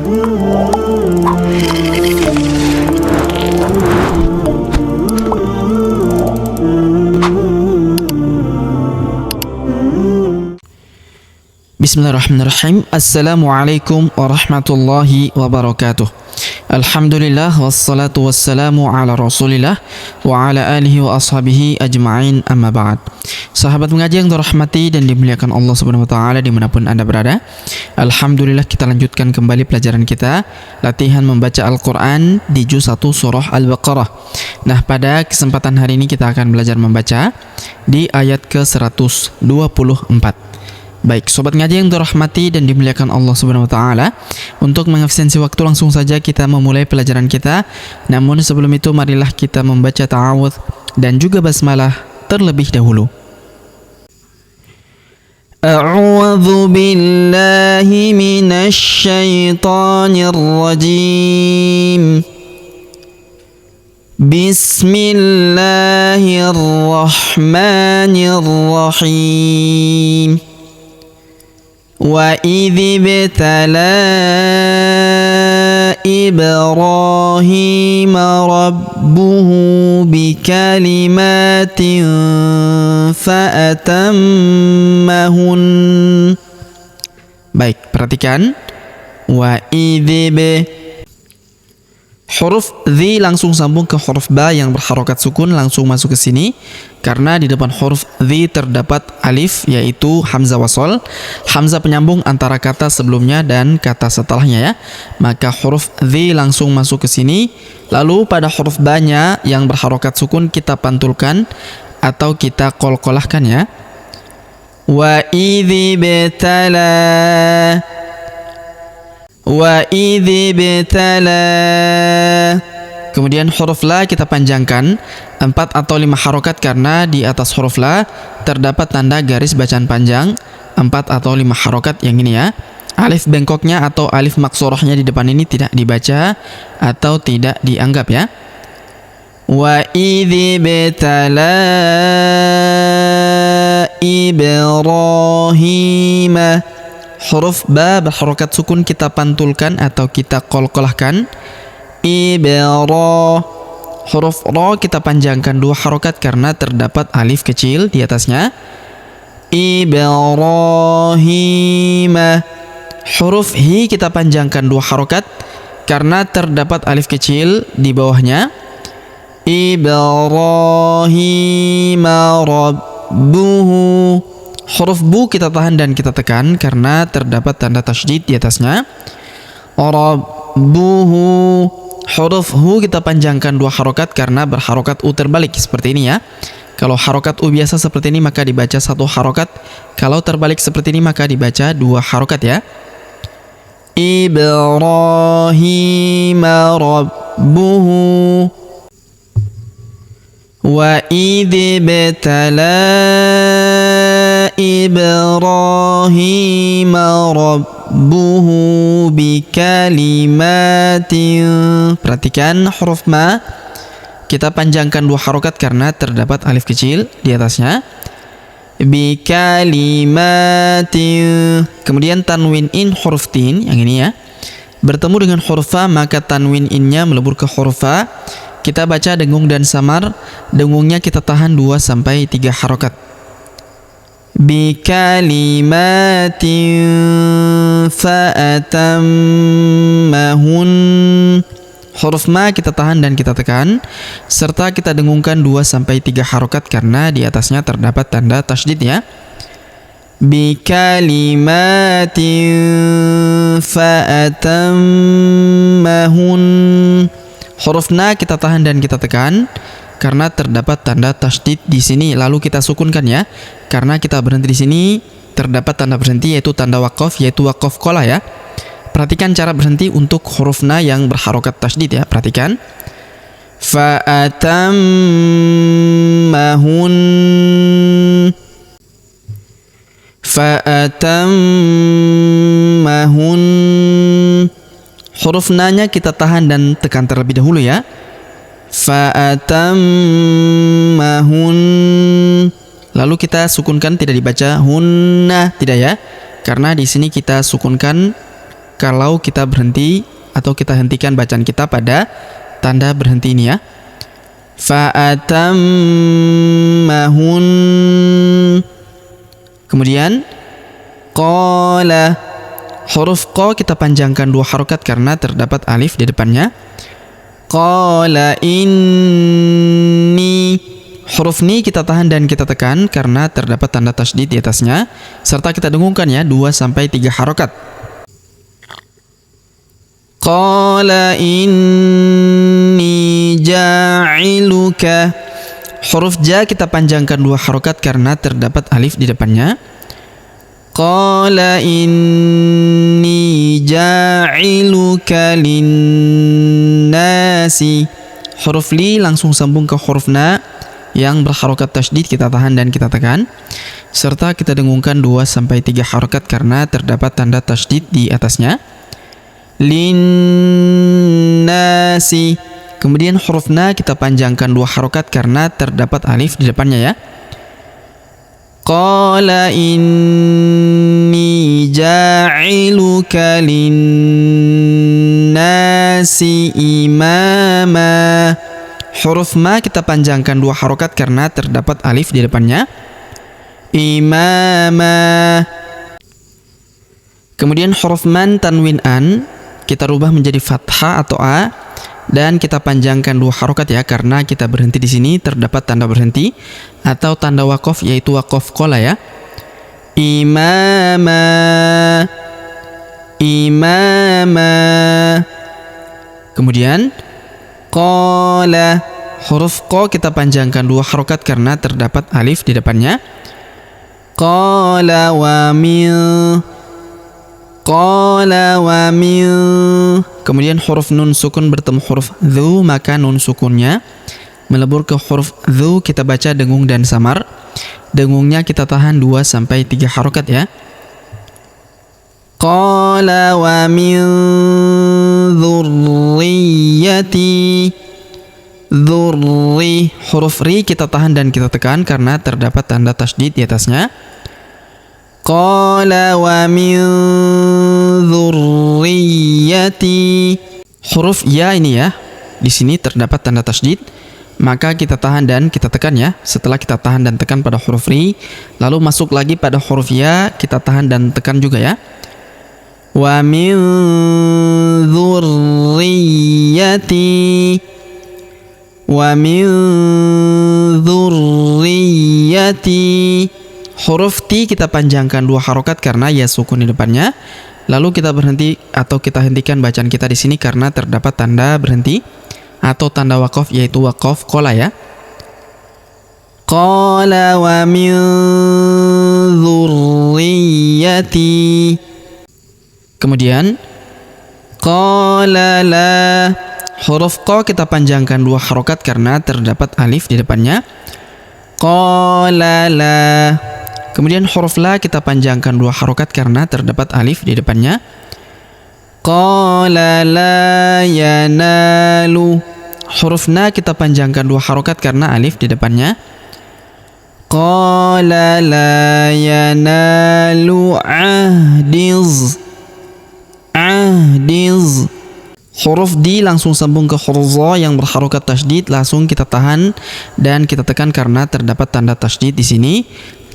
Bismillahirrahmanirrahim. Assalamualaikum warahmatullahi wabarakatuh. Alhamdulillah wassalatu wassalamu ala rasulillah wa ala alihi wa ashabihi ajma'in, amma ba'd. Sahabat mengaji yang dirahmati dan dimuliakan Allah subhanahu wa ta'ala dimanapun Anda berada, Alhamdulillah kita lanjutkan kembali pelajaran kita, latihan membaca Al-Quran di juz 1 surah Al-Baqarah. Nah, pada kesempatan hari ini kita akan belajar membaca di ayat ke-124. Baik, sobat ngaji yang dirahmati dan dimuliakan Allah Subhanahu wa taala, untuk mengefisiensi waktu langsung saja kita memulai pelajaran kita. Namun sebelum itu marilah kita membaca ta'awudz dan juga basmalah terlebih dahulu. A'udzu billahi minasy syaithanir rajim. Bismillahirrahmanirrahim. وَإِذِ ابْتَلَى إِبْرَاهِيمَ رَبُّهُ بِكَلِمَاتٍ فَأَتَمَّهُنَّ. Baik, perhatikan. وَإِذِ huruf dzi langsung sambung ke huruf ba yang berharokat sukun, langsung masuk ke sini karena di depan huruf dzi terdapat alif, yaitu hamzah wasol, hamzah penyambung antara kata sebelumnya dan kata setelahnya ya. Maka huruf dzi langsung masuk ke sini. Lalu pada huruf ba-nya yang berharokat sukun kita pantulkan atau kita qalqalahkan ya. Wa idzi betala, wa idzi betala. Kemudian huruf la kita panjangkan 4 atau 5 harokat karena di atas huruf la terdapat tanda garis bacaan panjang 4 atau 5 harokat yang ini ya. Alif bengkoknya atau alif maksorohnya di depan ini tidak dibaca atau tidak dianggap ya. Wa idzi betala Ibrahim. Huruf ba berharokat sukun kita pantulkan atau kita qalqalahkan. Ibra. Huruf ro kita panjangkan 2 harokat karena terdapat alif kecil di atasnya. Ibrahim. Huruf hi kita panjangkan 2 harokat karena terdapat alif kecil di bawahnya. Ibrahim rabbuhu. Huruf bu kita tahan dan kita tekan karena terdapat tanda tasydid di atasnya. Rabbuhu. Huruf hu kita panjangkan 2 harokat karena berharokat u terbalik seperti ini ya. Kalau harokat u biasa seperti ini maka dibaca 1 harokat. Kalau terbalik seperti ini maka dibaca 2 harokat ya. Ibrahim rabbuhu. Wa idzi betala Ibrahim rabbuhu bikalimatin. Perhatikan huruf ma kita panjangkan 2 harokat karena terdapat alif kecil di atasnya. Bikalimatin. Kemudian tanwin in huruf tin yang ini ya bertemu dengan huruf fa, maka tanwin innya melebur ke huruf fa. Kita baca dengung dan samar. Dengungnya kita tahan 2 sampai 3 harokat. Bikalimatin fa'atammahun. Huruf ma kita tahan dan kita tekan serta kita dengungkan 2 sampai 3 harokat karena di atasnya terdapat tanda tasydid ya. Bikalimatin fa'atammahun. Huruf na kita tahan dan kita tekan karena terdapat tanda tasydid di sini, lalu kita sukunkan ya. Karena kita berhenti di sini terdapat tanda berhenti yaitu tanda waqaf, yaitu waqaf qolah ya. Perhatikan cara berhenti untuk huruf na yang berharokat tasydid ya. Perhatikan. Fa'atammahun. Fa'atammahun. Huruf na-nya kita tahan dan tekan terlebih dahulu ya. Fa'atammahun. Lalu kita sukunkan, tidak dibaca hunna, tidak ya. Karena di sini kita sukunkan kalau kita berhenti atau kita hentikan bacaan kita pada tanda berhenti ini ya. Fa'atammahun. Kemudian qala, huruf qa kita panjangkan 2 harokat karena terdapat alif di depannya. Qala inni, huruf ni kita tahan dan kita tekan karena terdapat tanda tasydid di atasnya, serta kita dengungkan ya 2-3 harokat. Qala inni ja'iluka, huruf ja kita panjangkan 2 harokat karena terdapat alif di depannya. Qala inni ja'iluka linnasi, huruf li langsung sambung ke huruf na yang berharokat tasydid, kita tahan dan kita tekan, serta kita dengungkan 2-3 harokat karena terdapat tanda tasydid di atasnya. Linnasi, kemudian huruf na kita panjangkan 2 harokat karena terdapat alif di depannya ya. Qala inni ja'iluka linnasi imama, huruf ma kita panjangkan 2 harokat karena terdapat alif di depannya. Imama. Kemudian huruf man tanwin an kita rubah menjadi fathah atau a dan kita panjangkan 2 harokat ya, karena kita berhenti di sini terdapat tanda berhenti atau tanda waqaf, yaitu waqaf qola ya. Imama, imama. Kemudian qola, huruf qa kita panjangkan 2 harokat karena terdapat alif di depannya. Qala wa min, qala wa min. Kemudian huruf nun sukun bertemu huruf dhu, maka nun sukunnya melebur ke huruf dhu, kita baca dengung dan samar. Dengungnya kita tahan 2-3 harokat ya. Qala wa min dzurriyyati, dzurri, huruf ri kita tahan dan kita tekan karena terdapat tanda tasydid di atasnya. Qala wa min dzurriyyati, huruf ya ini ya, di sini terdapat tanda tasydid, maka kita tahan dan kita tekan ya. Setelah kita tahan dan tekan pada huruf ri, lalu masuk lagi pada huruf ya, kita tahan dan tekan juga ya. Wa min dzurriyyati, wa min dzurriyyati. Huruf ti kita panjangkan 2 harokat karena ya sukun di depannya. Lalu kita berhenti atau kita hentikan bacaan kita di sini karena terdapat tanda berhenti atau tanda waqaf, yaitu waqaf qola ya. Qala wa min dzurriyyati. Kemudian qala la, huruf qa kita panjangkan 2 harokat karena terdapat alif di depannya. Qala la. Kemudian huruf la kita panjangkan 2 harokat karena terdapat alif di depannya. Qala la yanalu, huruf na kita panjangkan 2 harokat karena alif di depannya. Qala la yanalu ahdiz, ahdiz. Huruf di langsung sambung ke huruf za yang berharokat tasydid, langsung kita tahan dan kita tekan karena terdapat tanda tasydid di sini.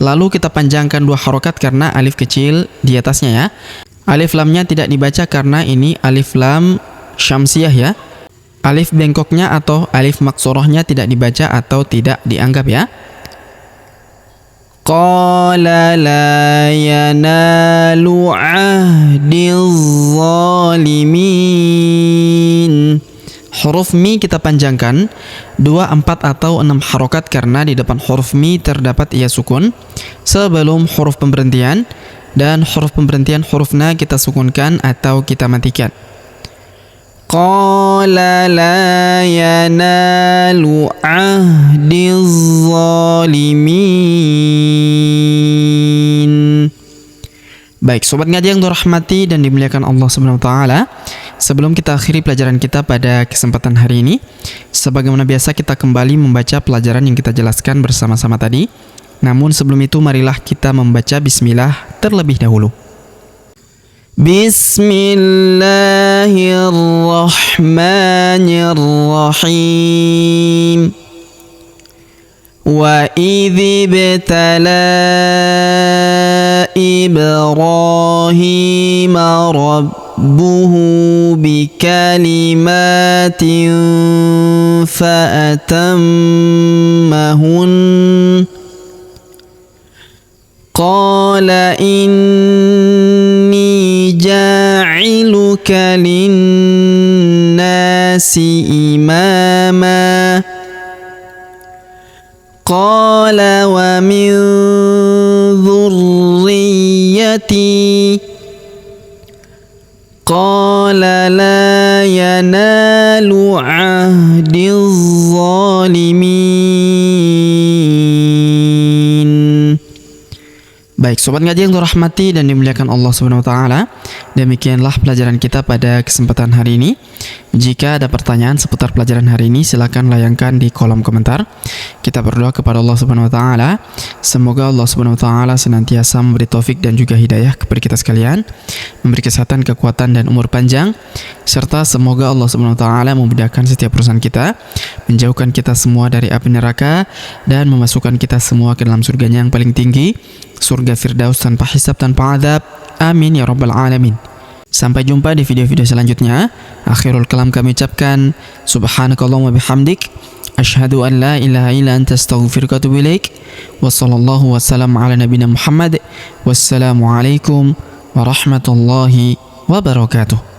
Lalu kita panjangkan 2 harokat karena alif kecil di atasnya ya. Alif lamnya tidak dibaca karena ini alif lam syamsiyah ya. Alif bengkoknya atau alif maksorohnya tidak dibaca atau tidak dianggap ya. Qala la yanalu ahdiz zalimin. Huruf mi kita panjangkan 2, 4 atau 6 harokat karena di depan huruf mi terdapat ia sukun sebelum huruf pemberhentian, dan huruf pemberhentian huruf na kita sukunkan atau kita matikan. Qala la yanalu ahdiz zalimin. Baik, sobat ngaji yang dirahmati dan dimuliakan Allah Subhanahu wa taala, sebelum kita akhiri pelajaran kita pada kesempatan hari ini, sebagaimana biasa kita kembali membaca pelajaran yang kita jelaskan bersama-sama tadi. Namun sebelum itu marilah kita membaca bismillah terlebih dahulu. Bismillahirrahmanirrahim. Wa idh ibtala Ibrahim rabbuhu bikalimatin fa'atammahun qala inni ja'iluka linnasi imama qala wa min dhurriyyati qala la yanalu ahdiz zalimin. Baik, sobat ngaji yang dirahmati dan dimuliakan Allah Subhanahu wa taala, demikianlah pelajaran kita pada kesempatan hari ini. Jika ada pertanyaan seputar pelajaran hari ini, silakan layangkan di kolom komentar. Kita berdoa kepada Allah Subhanahu wa taala, semoga Allah Subhanahu wa taala senantiasa memberi taufik dan juga hidayah kepada kita sekalian, memberi kesehatan, kekuatan dan umur panjang, serta semoga Allah Subhanahu wa taala memudahkan setiap urusan kita, menjauhkan kita semua dari api neraka dan memasukkan kita semua ke dalam surganya yang paling tinggi, surga Firdaus tanpa hisab, tanpa azab. Amin ya rabbal alamin. Sampai jumpa di video-video selanjutnya. Akhirul kalam kami ucapkan subhanakallahumma bihamdik, asyhadu an la ilaha illa anta astaghfiruka wa atubu ilaik. Wa sallallahu wasallam ala nabiyina Muhammad. Wassalamu alaikum warahmatullahi wabarakatuh.